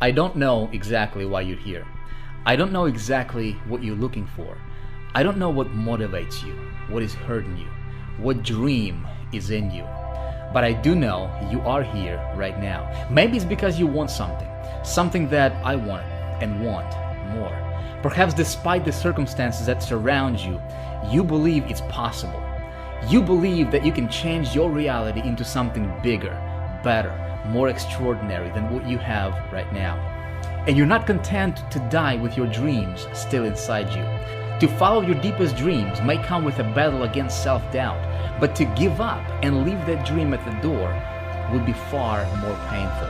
I don't know exactly why you're here. I don't know exactly what you're looking for. I don't know what motivates you, what is hurting you, what dream is in you. But I do know you are here right now. Maybe it's because you want something that I want and want more. Perhaps despite the circumstances that surround you, you believe it's possible. You believe that you can change your reality into something bigger, better, more extraordinary than what you have right now. And you're not content to die with your dreams still inside you. To follow your deepest dreams may come with a battle against self-doubt, but to give up and leave that dream at the door would be far more painful.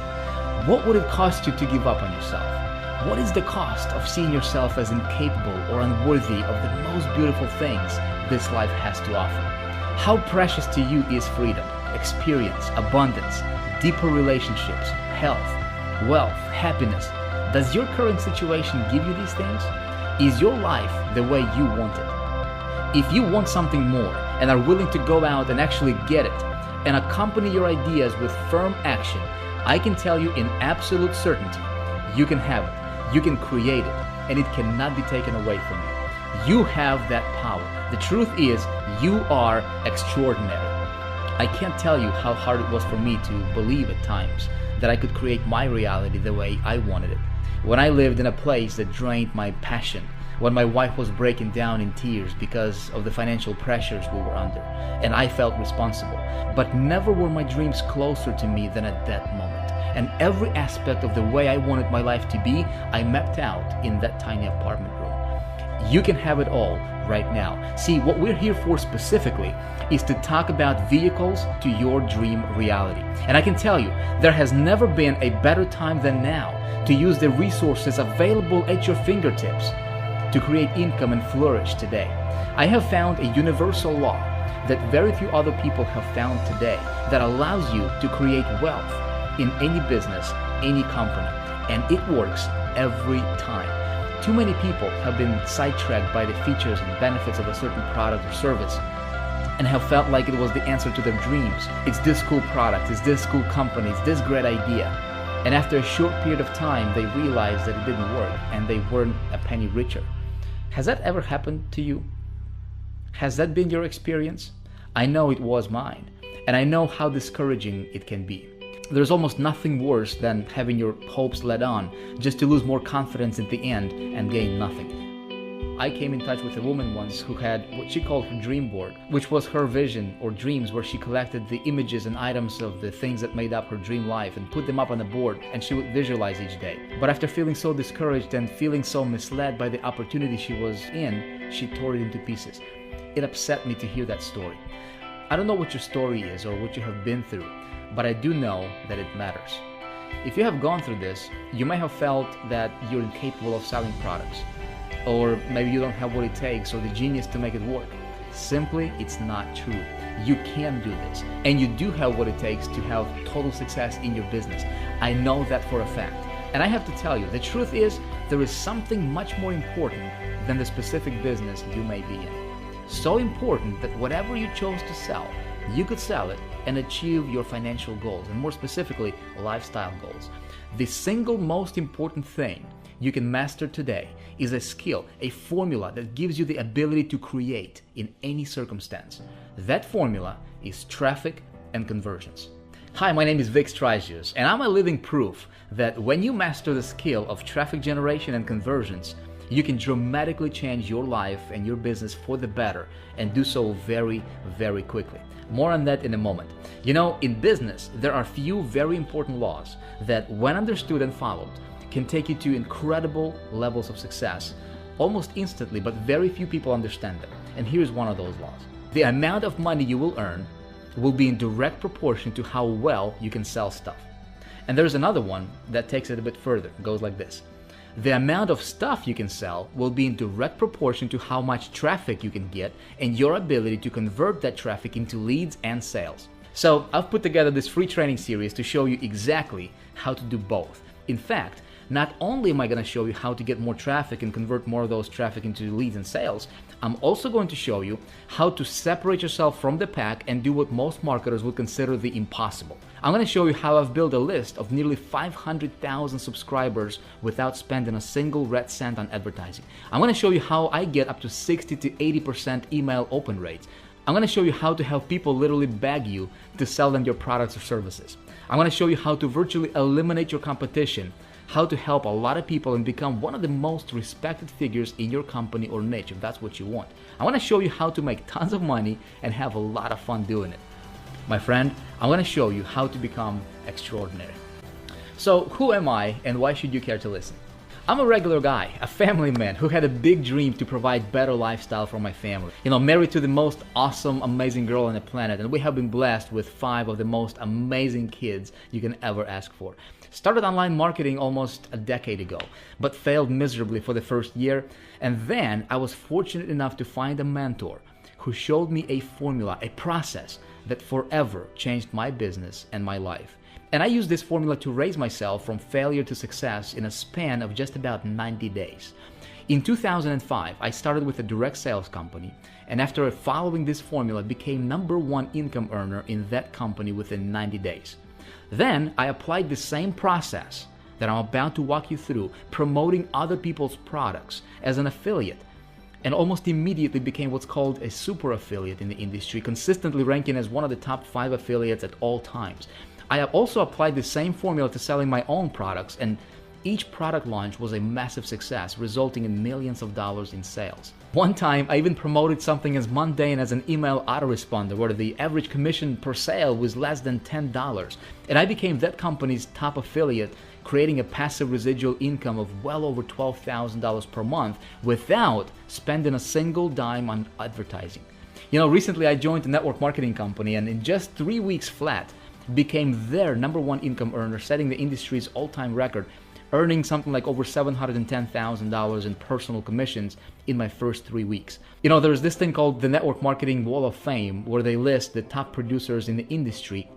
What would it cost you to give up on yourself? What is the cost of seeing yourself as incapable or unworthy of the most beautiful things this life has to offer? How precious to you is freedom, experience, abundance, deeper relationships, health, wealth, happiness? Does your current situation give you these things? Is your life the way you want it? If you want something more and are willing to go out and actually get it and accompany your ideas with firm action, I can tell you in absolute certainty, you can have it, you can create it, and it cannot be taken away from you. You have that power. The truth is, you are extraordinary. I can't tell you how hard it was for me to believe at times that I could create my reality the way I wanted it. When I lived in a place that drained my passion, when my wife was breaking down in tears because of the financial pressures we were under, and I felt responsible. But never were my dreams closer to me than at that moment. And every aspect of the way I wanted my life to be, I mapped out in that tiny apartment room. You can have it all right now. See, what we're here for specifically is to talk about vehicles to your dream reality. And I can tell you, there has never been a better time than now to use the resources available at your fingertips to create income and flourish today. I have found a universal law that very few other people have found today that allows you to create wealth in any business, any company, and it works every time. Too many people have been sidetracked by the features and benefits of a certain product or service and have felt like it was the answer to their dreams. It's this cool product, it's this cool company, it's this great idea. And after a short period of time, they realized that it didn't work and they weren't a penny richer. Has that ever happened to you? Has that been your experience? I know it was mine, and I know how discouraging it can be. There's almost nothing worse than having your hopes led on just to lose more confidence at the end and gain nothing. I came in touch with a woman once who had what she called her dream board, which was her vision or dreams where she collected the images and items of the things that made up her dream life and put them up on a board, and she would visualize each day. But after feeling so discouraged and feeling so misled by the opportunity she was in, she tore it into pieces. It upset me to hear that story. I don't know what your story is or what you have been through, but I do know that it matters. If you have gone through this, you may have felt that you're incapable of selling products, or maybe you don't have what it takes or the genius to make it work. Simply, it's not true. You can do this, and you do have what it takes to have total success in your business. I know that for a fact. And I have to tell you, the truth is, there is something much more important than the specific business you may be in. So important that whatever you chose to sell, you could sell it and achieve your financial goals, and more specifically, lifestyle goals. The single most important thing you can master today is a skill, a formula that gives you the ability to create in any circumstance. That formula is traffic and conversions. Hi, my name is Vick Strizheus, and I'm a living proof that when you master the skill of traffic generation and conversions, you can dramatically change your life and your business for the better, and do so very, very quickly. More on that in a moment. You know, in business, there are few very important laws that, when understood and followed, can take you to incredible levels of success almost instantly, but very few people understand them. And here's one of those laws. The amount of money you will earn will be in direct proportion to how well you can sell stuff. And there's another one that takes it a bit further. It goes like this. The amount of stuff you can sell will be in direct proportion to how much traffic you can get and your ability to convert that traffic into leads and sales. So I've put together this free training series to show you exactly how to do both. In fact, not only am I going to show you how to get more traffic and convert more of those traffic into leads and sales, I'm also going to show you how to separate yourself from the pack and do what most marketers would consider the impossible. I'm going to show you how I've built a list of nearly 500,000 subscribers without spending a single red cent on advertising. I'm going to show you how I get up to 60 to 80% email open rates. I'm going to show you how to have people literally beg you to sell them your products or services. I'm going to show you how to virtually eliminate your competition, how to help a lot of people and become one of the most respected figures in your company or niche if that's what you want. I want to show you how to make tons of money and have a lot of fun doing it. My friend, I'm going to show you how to become extraordinary. So who am I and why should you care to listen? I'm a regular guy, a family man who had a big dream to provide better lifestyle for my family. Married to the most awesome, amazing girl on the planet, and we have been blessed with 5 of the most amazing kids you can ever ask for. Started online marketing almost a decade ago, but failed miserably for the first year, and then I was fortunate enough to find a mentor who showed me a formula, a process that forever changed my business and my life. And I used this formula to raise myself from failure to success in a span of just about 90 days. In 2005, I started with a direct sales company, and after following this formula, became #1 income earner in that company within 90 days. Then I applied the same process that I'm about to walk you through, promoting other people's products as an affiliate, and almost immediately became what's called a super affiliate in the industry, consistently ranking as one of the top 5 affiliates at all times. I have also applied the same formula to selling my own products, and each product launch was a massive success, resulting in millions of dollars in sales. One time, I even promoted something as mundane as an email autoresponder, where the average commission per sale was less than $10, and I became that company's top affiliate, creating a passive residual income of well over $12,000 per month without spending a single dime on advertising. Recently I joined a network marketing company, and in just 3 weeks flat, became their #1 income earner, setting the industry's all-time record, earning something like over $710,000 in personal commissions in my first 3 weeks. There's this thing called the Network Marketing Wall of Fame, where they list the top producers in the industry,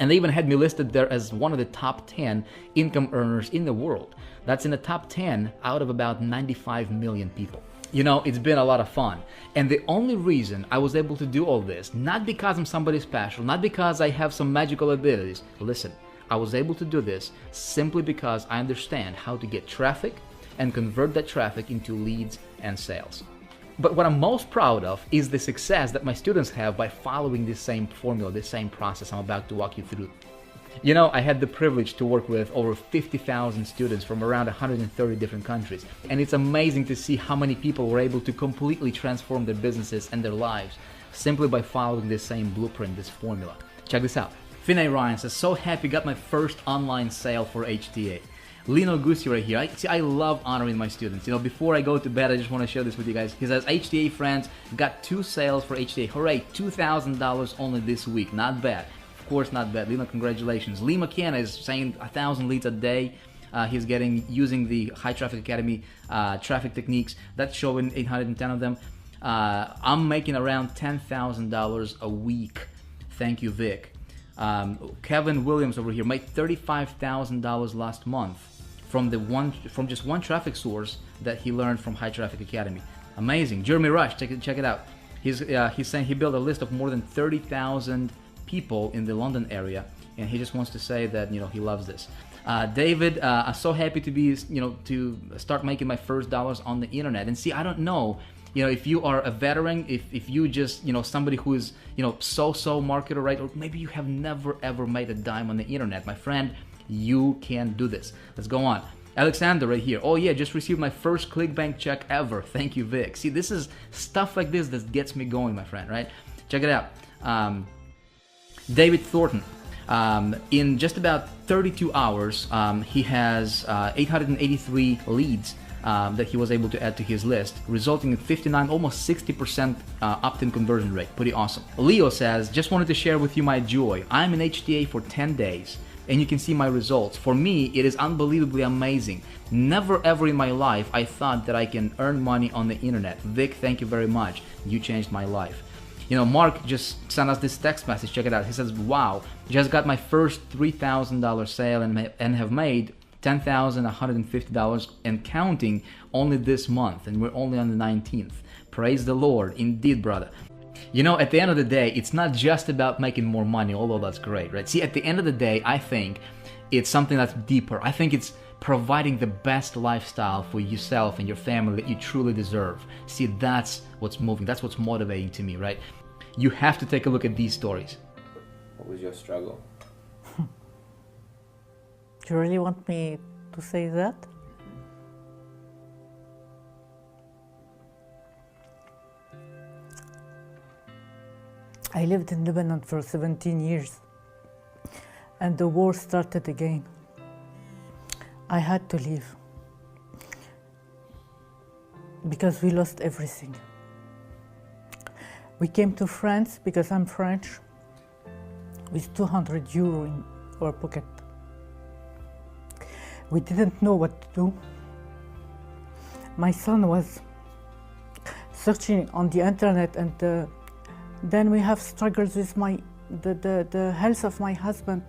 and they even had me listed there as one of the top 10 income earners in the world. That's in the top 10 out of about 95 million people. It's been a lot of fun. And the only reason I was able to do all this, not because I'm somebody special, not because I have some magical abilities. Listen, I was able to do this simply because I understand how to get traffic and convert that traffic into leads and sales. But what I'm most proud of is the success that my students have by following this same formula, this same process I'm about to walk you through. I had the privilege to work with over 50,000 students from around 130 different countries, and it's amazing to see how many people were able to completely transform their businesses and their lives simply by following this same blueprint, this formula. Check this out. Finney Ryan says, so happy got my first online sale for HTA. Lino Gussi right here. I love honoring my students. Before I go to bed, I just want to share this with you guys. He says, HTA friends, got 2 sales for HTA. Hooray, $2,000 only this week. Not bad. Of course, not bad. Lino, congratulations. Lee McKenna is saying 1,000 leads a day. He's getting using the High Traffic Academy traffic techniques. That's showing 810 of them. I'm making around $10,000 a week. Thank you, Vic. Kevin Williams over here made $35,000 last month from just one traffic source that he learned from High Traffic Academy. Amazing. Jeremy Rush, check it out. He's saying he built a list of more than 30,000 people in the London area, and he just wants to say that he loves this. David, I'm so happy to be to start making my first dollars on the internet. And see, I don't know if you are a veteran, if you just somebody who is so marketer, right? Or maybe you have never ever made a dime on the internet. My friend, you can do this. Let's go on. Alexander right here. Oh yeah, just received my first ClickBank check ever. Thank you, Vic. See, this is stuff like this that gets me going, my friend, right? Check it out. David Thornton. In just about 32 hours, he has 883 leads that he was able to add to his list, resulting in 59, almost 60% opt-in conversion rate. Pretty awesome. Leo says, just wanted to share with you my joy. I'm in HTA for 10 days, and you can see my results. For me, it is unbelievably amazing. Never ever in my life I thought that I can earn money on the internet. Vic, thank you very much. You changed my life. Mark just sent us this text message. Check it out. He says, wow, just got my first $3,000 sale and have made $10,150 and counting only this month, and we're only on the 19th. Praise the Lord. Indeed, brother. You know, at the end of the day, it's not just about making more money, although that's great, right? See, at the end of the day, I think it's something that's deeper. I think it's providing the best lifestyle for yourself and your family that you truly deserve. See, that's what's moving. That's what's motivating to me, right? You have to take a look at these stories. What was your struggle? Do you really want me to say that? I lived in Lebanon for 17 years, and the war started again. I had to leave because we lost everything. We came to France because I'm French with 200 euro in our pocket. We didn't know what to do. My son was searching on the internet, and then we have struggles with the health of my husband.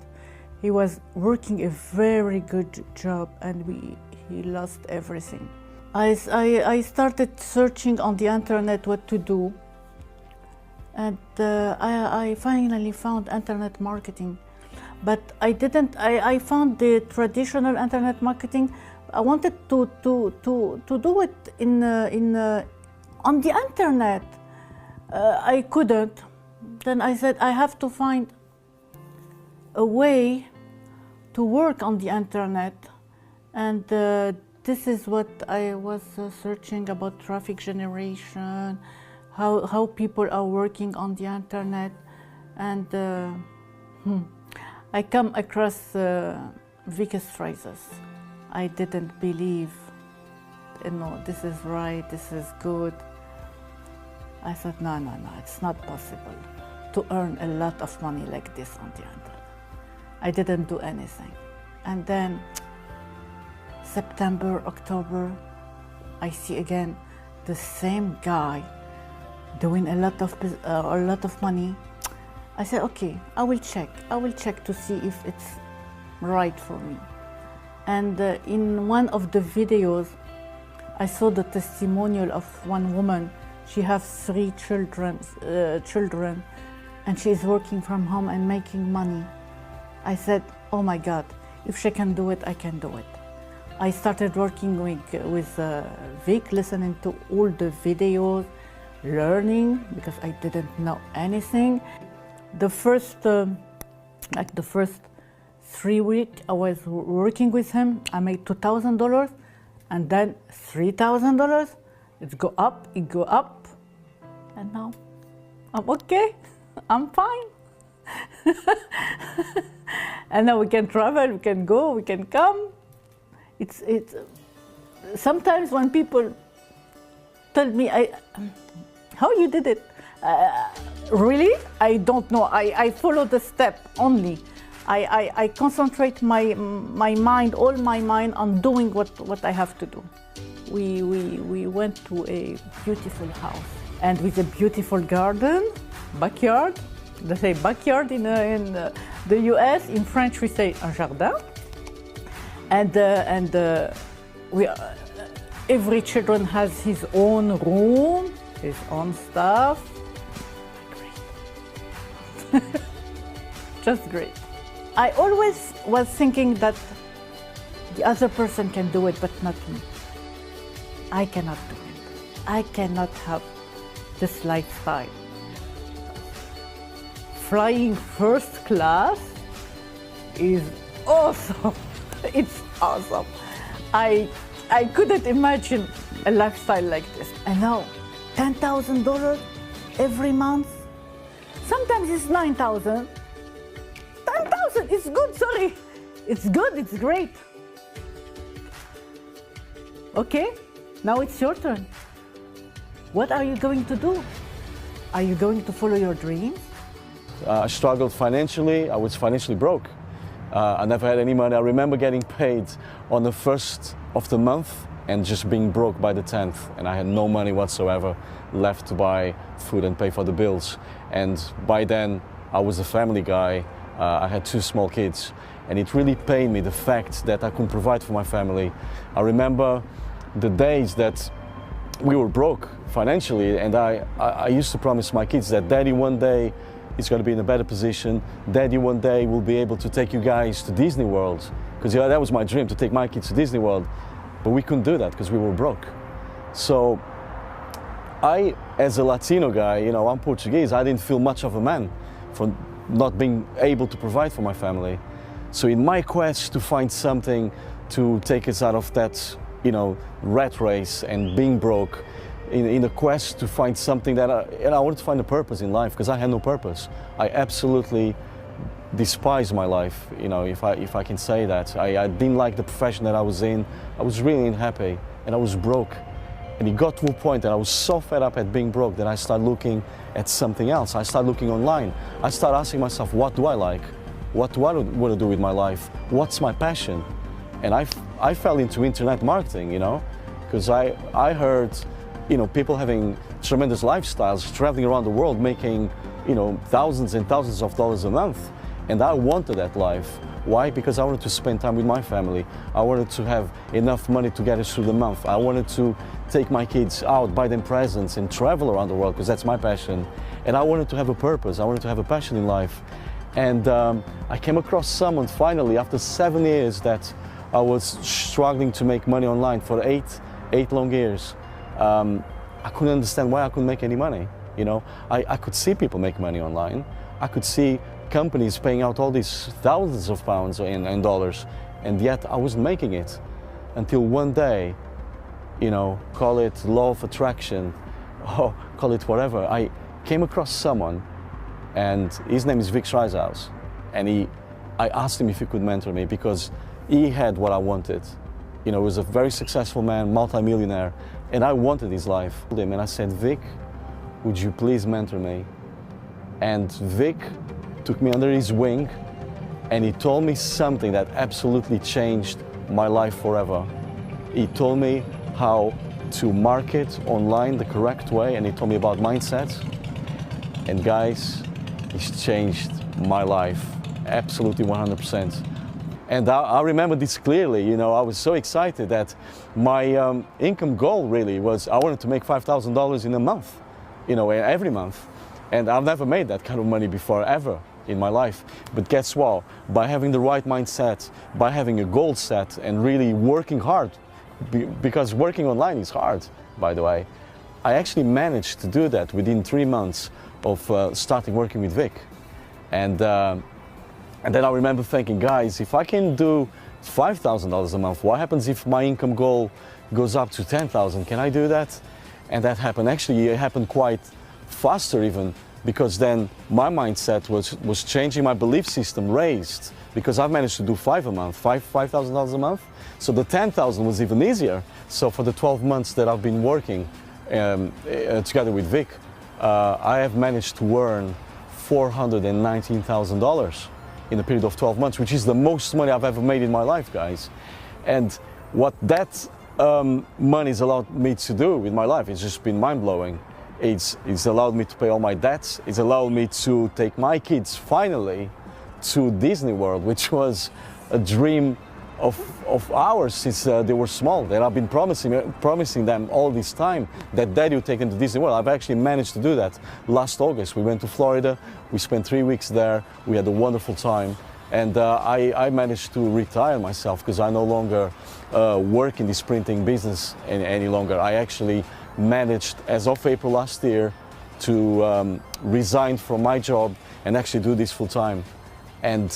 He was working a very good job, and he lost everything. I started searching on the internet what to do, and I finally found internet marketing. But I found the traditional internet marketing. I wanted to do it on the internet. I couldn't. Then I said I have to find a way to work on the internet, and this is what I was searching about: traffic generation, how people are working on the internet, and I come across Vick Strizheus. I didn't believe, this is right, this is good. I thought, no, it's not possible to earn a lot of money like this on the internet. I didn't do anything. And then September, October, I see again the same guy doing a lot of money. I said, okay, I will check to see if it's right for me. And in one of the videos, I saw the testimonial of one woman. She has 3 children, and she is working from home and making money. I said, oh my God, if she can do it, I can do it. I started working with Vick, listening to all the videos, learning, because I didn't know anything. The first 3 weeks I was working with him, I made $2,000, and then $3,000. It go up, and now I'm okay. I'm fine. And now we can travel, we can go, we can come. It's sometimes when people tell me, how you did it? Really? I don't know. I follow the step only. I concentrate my mind, all my mind, on doing what I have to do. We went to a beautiful house, and with a beautiful garden, backyard. They say backyard in the US. In French, we say un jardin. And every children has his own room, his own stuff. Great. Just great. I always was thinking that the other person can do it, but not me. I cannot do it. I cannot have this lifestyle. Flying first class is awesome. It's awesome. I couldn't imagine a lifestyle like this. And now, $10,000 every month. Sometimes it's 9,000. 10,000 is good, sorry. It's good, it's great. Okay, now it's your turn. What are you going to do? Are you going to follow your dreams? I struggled financially. I was financially broke. I never had any money. I remember getting paid on the 1st of the month and just being broke by the 10th. And I had no money whatsoever left to buy food and pay for the bills. And by then, I was a family guy. I had 2 small kids. and it really pained me, the fact that I couldn't provide for my family. I remember the days that we were broke financially, and I used to promise my kids that Daddy one day is going to be in a better position. Daddy one day will be able to take you guys to Disney World, because that was my dream, to take my kids to Disney World. But we couldn't do that because we were broke. So I, as a Latino guy, you know, I'm Portuguese, I didn't feel much of a man for not being able to provide for my family. So in my quest to find something to take us out of that, you know, rat race and being broke, in a quest to find something that I wanted to find a purpose in life, because I had no purpose. I absolutely despised my life, you know, if I can say that. I didn't like the profession that I was in. I was really unhappy, and I was broke. And it got to a point that I was so fed up at being broke that I started looking at something else. I started looking online. I started asking myself, what do I like? What do I want to do with my life? What's my passion? And I fell into internet marketing, you know, because I heard, you know, people having tremendous lifestyles, traveling around the world, making, you know, thousands and thousands of dollars a month. And I wanted that life. Why? Because I wanted to spend time with my family. I wanted to have enough money to get us through the month. I wanted to take my kids out, buy them presents, and travel around the world, because that's my passion. And I wanted to have a purpose. I wanted to have a passion in life. And I came across someone finally, after 7 years that I was struggling to make money online for eight long years. I couldn't understand why I couldn't make any money. You know, I could see people make money online. I could see companies paying out all these thousands of pounds and dollars, and yet I wasn't making it. Until one day, you know, call it law of attraction, or call it whatever, I came across someone, and his name is Vick Strizheus, and I asked him if he could mentor me, because he had what I wanted. You know, he was a very successful man, multi-millionaire, and I wanted his life. And I said, Vick, would you please mentor me? And Vick took me under his wing, and he told me something that absolutely changed my life forever. He told me how to market online the correct way, and he told me about mindset. And guys, it's changed my life, absolutely 100%. And I remember this clearly. You know, I was so excited that my income goal really was, I wanted to make $5,000 in a month, you know, every month. And I've never made that kind of money before, ever in my life. But guess what? By having the right mindset, by having a goal set and really working hard, because working online is hard, by the way, I actually managed to do that within 3 months of starting working with Vick. And then I remember thinking, guys, if I can do $5,000 a month, what happens if my income goal goes up to $10,000? Can I do that? And that happened. Actually, it happened quite faster even, because then my mindset was changing, my belief system raised, because I've managed to do $5,000 a month. So the 10,000 was even easier. So for the 12 months that I've been working together with Vick, I have managed to earn $419,000 in a period of 12 months, which is the most money I've ever made in my life, guys. And what that money's allowed me to do with my life, it's just been mind-blowing. It's allowed me to pay all my debts. It's allowed me to take my kids finally to Disney World, which was a dream of ours since they were small. That I've been promising them all this time that Daddy would take them to Disney World. I've actually managed to do that. Last August, we went to Florida. We spent 3 weeks there. We had a wonderful time. And I managed to retire myself, because I no longer work in this printing business any longer. I actually managed, as of April last year, to resign from my job and actually do this full time. And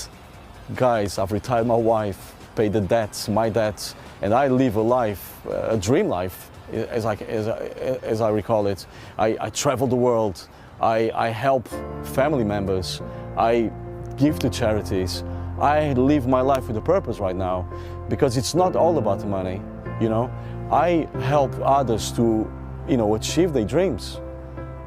guys, I've retired my wife, paid the debts, my debts, and I live a life, a dream life, as I recall it. I travel the world. I help family members. I give to charities. I live my life with a purpose right now, because it's not all about the money, you know. I help others to, you know, achieve their dreams.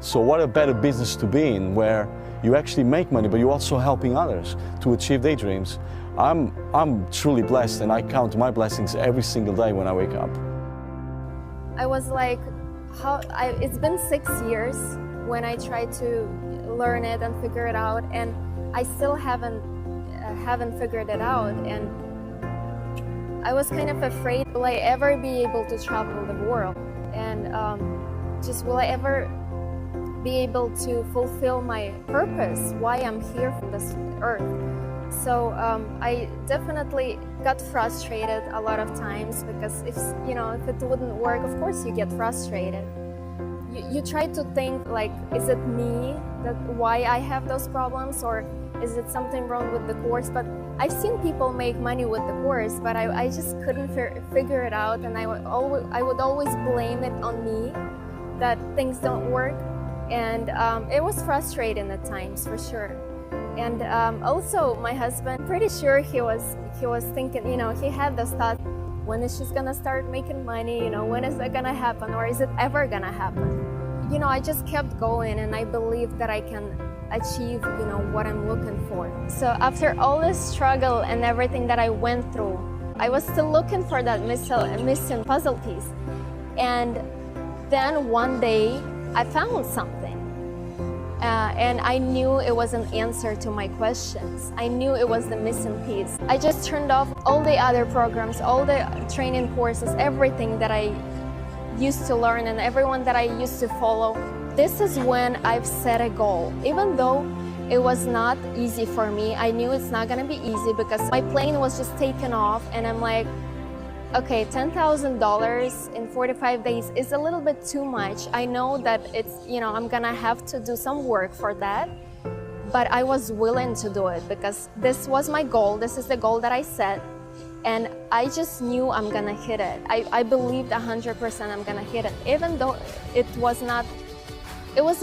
So what a better business to be in, where you actually make money, but you're also helping others to achieve their dreams. I'm truly blessed, and I count my blessings every single day when I wake up. I was like, it's been 6 years when I tried to learn it and figure it out, and I still haven't haven't figured it out, and I was kind of afraid, will I ever be able to travel the world, and just will I ever be able to fulfill my purpose, why I'm here from this earth. So I definitely got frustrated a lot of times, because if it wouldn't work, of course you get frustrated. You try to think like, is it me, that why I have those problems, or is it something wrong with the course? But I've seen people make money with the course, but I just couldn't figure it out, and I would always blame it on me that things don't work, and it was frustrating at times, for sure. And also my husband, pretty sure he was thinking, he had those thoughts, when is she gonna start making money, when is that gonna happen, or is it ever gonna happen? I just kept going, and I believed that I can achieve what I'm looking for. So after all this struggle and everything that I went through, I was still looking for that missing puzzle piece. And then one day I found something. And I knew it was an answer to my questions. I knew it was the missing piece. I just turned off all the other programs, all the training courses, everything that I used to learn and everyone that I used to follow. This is when I've set a goal. Even though it was not easy for me, I knew it's not gonna be easy, because my plane was just taken off, and I'm like, okay, $10,000 in 45 days is a little bit too much. I know that it's, I'm gonna have to do some work for that, but I was willing to do it because this was my goal. This is the goal that I set, and I just knew I'm gonna hit it. I believed 100% I'm gonna hit it, even though it was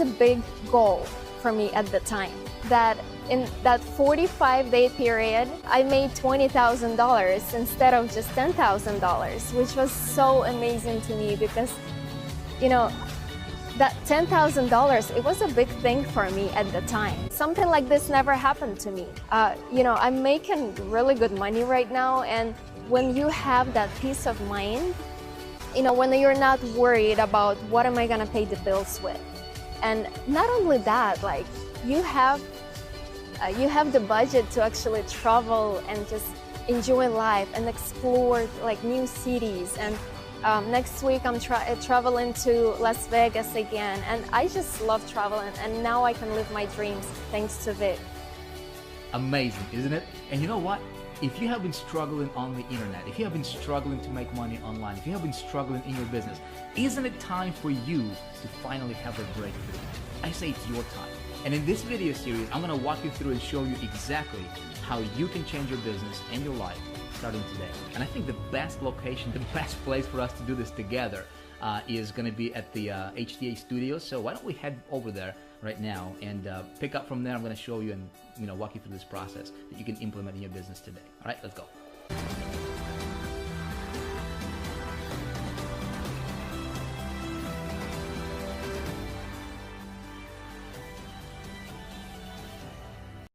a big goal for me at the time. That in that 45-day period, I made $20,000 instead of just $10,000, which was so amazing to me, because, that $10,000, it was a big thing for me at the time. Something like this never happened to me. I'm making really good money right now, and when you have that peace of mind, when you're not worried about what am I gonna pay the bills with. And not only that, like, you have the budget to actually travel and just enjoy life and explore like new cities. And next week I'm traveling to Las Vegas again, and I just love traveling, and now I can live my dreams thanks to Vick. Amazing, isn't it? And you know what? If you have been struggling on the internet, if you have been struggling to make money online, if you have been struggling in your business, isn't it time for you to finally have a breakthrough? I say it's your time. And in this video series, I'm going to walk you through and show you exactly how you can change your business and your life starting today. And I think the best location, the best place for us to do this together is going to be at the HTA studios. So why don't we head over there right now and pick up from there. I'm going to show you and walk you through this process that you can implement in your business today. All right, let's go.